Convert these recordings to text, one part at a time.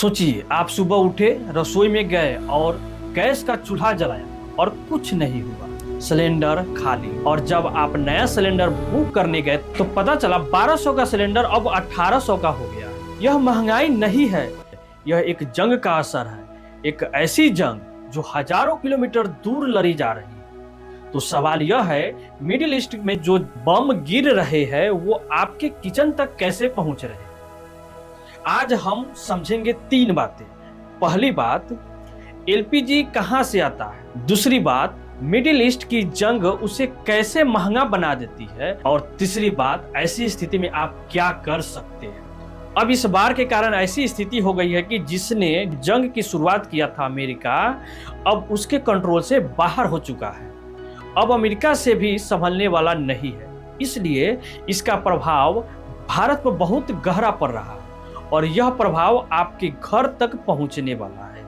सोचिए, आप सुबह उठे, रसोई में गए और गैस का चूल्हा जलाया और कुछ नहीं हुआ, सिलेंडर खाली। और जब आप नया सिलेंडर बुक करने गए तो पता चला 1200 का सिलेंडर अब 1800 का हो गया। यह महंगाई नहीं है, यह एक जंग का असर है, एक ऐसी जंग जो हजारों किलोमीटर दूर लड़ी जा रही है। तो सवाल यह है, मिडिल ईस्ट में जो बम गिर रहे हैं वो आपके किचन तक कैसे पहुंच रहे हैं? आज हम समझेंगे 3 बातें। पहली बात, एलपीजी कहां से आता है। दूसरी बात, मिडिल ईस्ट की जंग उसे कैसे महंगा बना देती है। और तीसरी बात, ऐसी स्थिति में आप क्या कर सकते हैं। अब इस बार के कारण ऐसी स्थिति हो गई है कि जिसने जंग की शुरुआत किया था अमेरिका, अब उसके कंट्रोल से बाहर हो चुका है। अब अमेरिका से भी संभलने वाला नहीं है, इसलिए इसका प्रभाव भारत पर बहुत गहरा पड़ रहा है और यह प्रभाव आपके घर तक पहुंचने वाला है।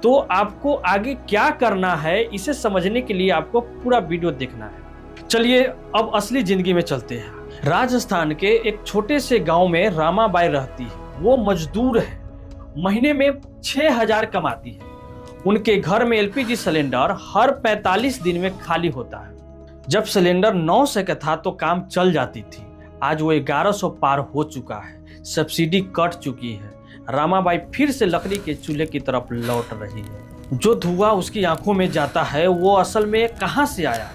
तो आपको आगे क्या करना है, इसे समझने के लिए आपको पूरा वीडियो देखना है। चलिए अब असली जिंदगी में चलते हैं। राजस्थान के एक छोटे से गांव में रामाबाई रहती है। वो मजदूर है, महीने में 6000 कमाती है। उनके घर में एलपीजी सिलेंडर हर 45 दिन में खाली होता है। जब सिलेंडर 900 का था तो काम चल जाती थी, आज वो 1100 पार हो चुका है। सब्सिडी कट चुकी है। रामाबाई फिर से लकड़ी के चूल्हे की तरफ लौट रही है। जो धुआं उसकी आंखों में जाता है वो असल में कहां से आया?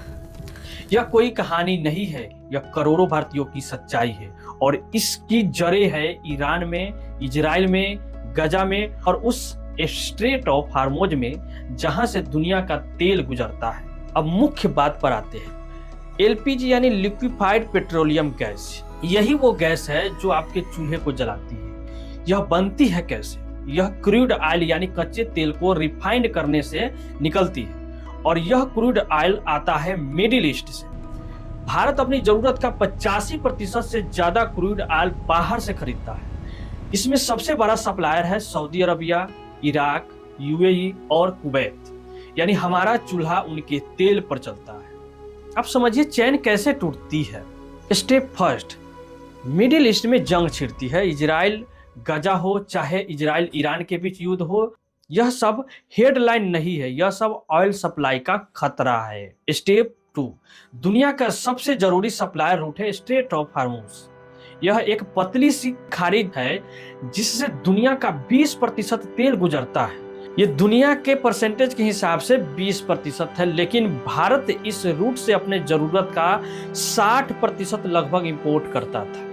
यह कोई कहानी नहीं है, यह करोड़ों भारतीयों की सच्चाई है और इसकी जड़ें है ईरान में, इजराइल में, गजा में और उस स्ट्रेट ऑफ हार्मोज में जहां से दुनिया का तेल गुजरता है। अब मुख्य बात पर आते हैं। एलपीजी यानी लिक्विफाइड पेट्रोलियम गैस, यही वो गैस है जो आपके चूल्हे को जलाती है। यह बनती है कैसे? यह क्रूड ऑयल यानी कच्चे तेल को रिफाइंड करने से निकलती है और यह क्रूड ऑयल आता है मिडिल ईस्ट से। भारत अपनी जरूरत का 85% से ज्यादा क्रूड ऑयल बाहर से खरीदता है। इसमें सबसे बड़ा सप्लायर है सऊदी अरबिया, इराक, यूएई और कुवैत। यानी हमारा चूल्हा उनके तेल पर चलता है। अब समझिए चैन कैसे टूटती है। स्टेप फर्स्ट, मिडिल ईस्ट में जंग छिड़ती है। इजराइल गजा हो चाहे इजराइल ईरान के बीच युद्ध हो, यह सब हेडलाइन नहीं है, यह सब ऑयल सप्लाई का खतरा है। स्टेप 2, दुनिया का सबसे जरूरी सप्लायर रूट है स्ट्रेट ऑफ हार्मोज। यह एक पतली सी खाड़ी है जिससे दुनिया का 20% तेल गुजरता है। ये दुनिया के परसेंटेज के हिसाब से 20% है, लेकिन भारत इस रूट से अपने जरूरत का 60% लगभग इंपोर्ट करता था।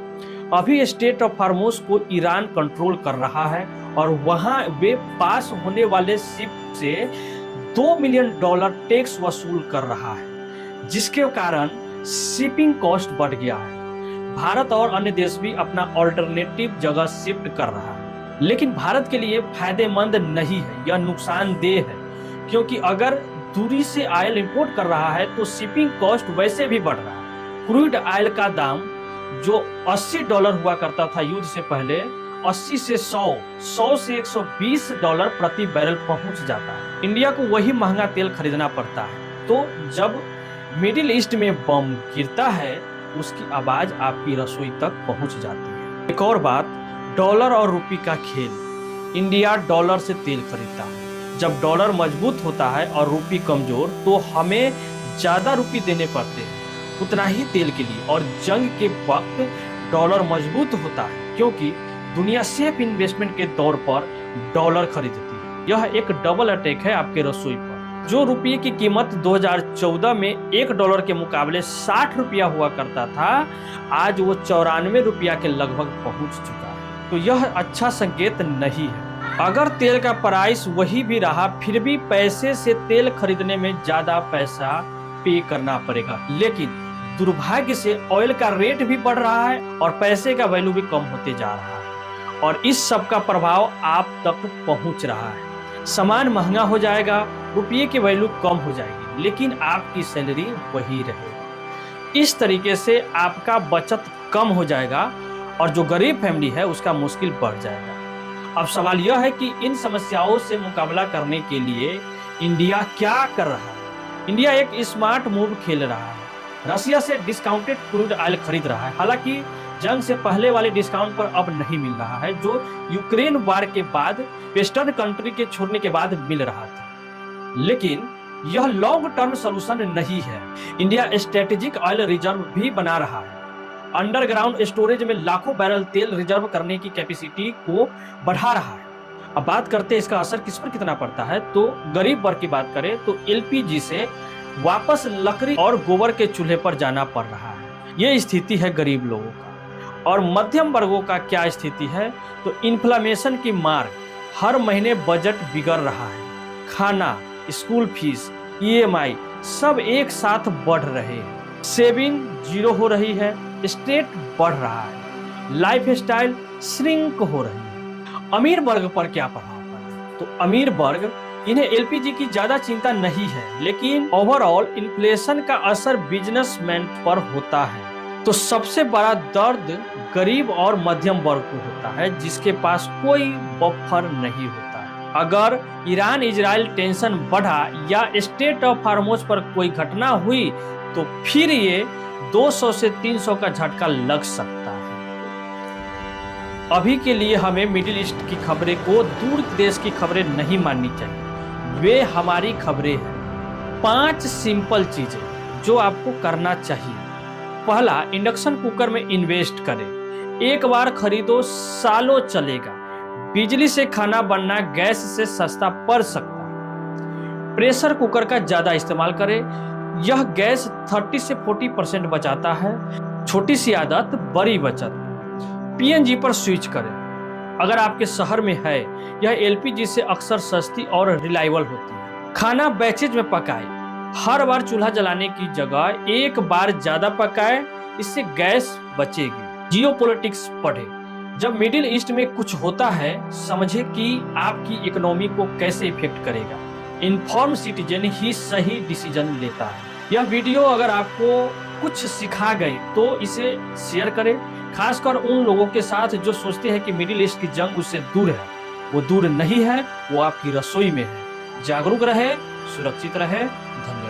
अभी स्टेट ऑफ हार्मोज को ईरान कंट्रोल कर रहा है और वहां वे पास होने वाले शिप से $2 मिलियन टैक्स वसूल कर रहा है, जिसके कारण शिपिंग कॉस्ट बढ़ गया है। भारत और अन्य देश भी अपना ऑल्टरनेटिव जगह शिफ्ट कर रहा है, लेकिन भारत के लिए फायदेमंद नहीं है, यह नुकसानदेह है। क्योंकि अगर दूरी से ऑयल इंपोर्ट कर रहा है तो शिपिंग कॉस्ट वैसे भी बढ़ रहा है। क्रूड ऑयल का दाम जो $80 हुआ करता था युद्ध से पहले, 80 से 100 से $120 प्रति बैरल पहुंच जाता है। इंडिया को वही महंगा तेल खरीदना पड़ता है। तो जब मिडिल ईस्ट में बम गिरता है उसकी आवाज आपकी रसोई तक पहुंच जाती है। एक और बात, डॉलर और रुपये का खेल। इंडिया डॉलर से तेल खरीदता है। जब डॉलर मजबूत होता है और रुपये कमजोर तो हमें ज्यादा रुपये देने पड़ते हैं उतना ही तेल के लिए। और जंग के वक्त डॉलर मजबूत होता है क्योंकि दुनिया सेफ इन्वेस्टमेंट के तौर पर डॉलर खरीदती है। यह एक डबल अटैक है आपके रसोई पर। जो रुपये की कीमत 2014 में $1 के मुकाबले 60 रुपया हुआ करता था, आज वो 94 रुपया के लगभग पहुंच चुका है। तो यह अच्छा संकेत नहीं है। अगर तेल का प्राइस वही भी रहा फिर भी पैसे से तेल खरीदने में ज्यादा पैसा पे करना पड़ेगा। लेकिन दुर्भाग्य से ऑयल का रेट भी बढ़ रहा है और पैसे का वैल्यू भी कम होते जा रहा है और इस सब का प्रभाव आप तक पहुंच रहा है। सामान महंगा हो जाएगा, रुपये की वैल्यू कम हो जाएगी, लेकिन आपकी सैलरी वही रहेगी। इस तरीके से आपका बचत कम हो जाएगा और जो गरीब फैमिली है उसका मुश्किल बढ़ जाएगा। अब सवाल यह है कि इन समस्याओं से मुकाबला करने के लिए इंडिया क्या कर रहा है। इंडिया एक स्मार्ट मूव खेल रहा है। रसिया से डिस्काउंटेड क्रूड ऑयल खरीद रहा है। हालांकि जंग से पहले वाले डिस्काउंट पर अब नहीं मिल रहा है, जो यूक्रेन वार के बाद वेस्टर्न कंट्री के छोड़ने के बाद मिल रहा था। लेकिन यह लॉन्ग टर्म सॉल्यूशन नहीं है। इंडिया स्ट्रेटेजिक ऑयल रिजर्व भी बना रहा है, अंडरग्राउंड स्टोरेज में लाखों बैरल तेल रिजर्व करने की कैपेसिटी को बढ़ा रहा है। अब बात करते हैं इसका असर किस पर कितना पड़ता है। तो गरीब वर्ग की बात करें तो एलपीजी से वापस लकड़ी और गोबर के चूल्हे पर जाना पड़ रहा है। ये स्थिति है गरीब लोगों का। और मध्यम वर्गों का क्या स्थिति है, तो इन्फ्लेमेशन की मार, हर महीने बजट बिगड़ रहा है, खाना, स्कूल फीस, ईएमआई सब एक साथ बढ़ रहे हैं, सेविंग जीरो हो रही है, स्टेट बढ़ रहा है, लाइफ स्टाइल श्रिंक हो रही है। अमीर वर्ग पर क्या प्रभाव पड़ा, तो अमीर वर्ग इन्हें एलपीजी की ज्यादा चिंता नहीं है, लेकिन ओवरऑल इन्फ्लेशन का असर बिजनेसमैन पर होता है। तो सबसे बड़ा दर्द गरीब और मध्यम वर्ग को होता है, जिसके पास कोई बफर नहीं होता है। अगर ईरान इजराइल टेंशन बढ़ा या स्टेट ऑफ हार्मोज पर कोई घटना हुई तो फिर ये 200 से 300 का झटका लग सकता है। अभी के लिए हमें मिडिल ईस्ट की खबरें को दूर देश की खबरें नहीं माननी चाहिए, वे हमारी खबरें हैं। 5 सिंपल चीजें जो आपको करना चाहिए। पहला, इंडक्शन कुकर में इन्वेस्ट करें, एक बार खरीदो सालों चलेगा। बिजली से खाना बनना गैस से सस्ता पड़ सकता है। प्रेशर कुकर का ज्यादा इस्तेमाल करें, यह गैस 30 से 40% बचाता है। छोटी सी आदत बड़ी बचत। पीएनजी पर स्विच करें अगर आपके शहर में है, यह एलपीजी से अक्सर सस्ती और रिलायबल होती है। खाना बैचेज में पकाएं, हर बार चूल्हा जलाने की जगह एक बार ज्यादा पकाएं, इससे गैस बचेगी। जियोपॉलिटिक्स पढ़ें, जब मिडिल ईस्ट में कुछ होता है समझे कि आपकी इकोनॉमी को कैसे इफेक्ट करेगा। इन्फॉर्म सिटीजन ही सही डिसीजन लेता है। यह वीडियो अगर आपको कुछ सिखा गई तो इसे शेयर करें, खासकर उन लोगों के साथ जो सोचते हैं कि मिडिल ईस्ट की जंग उससे दूर है। वो दूर नहीं है, वो आपकी रसोई में है। जागरूक रहे, सुरक्षित रहे। धन्यवाद।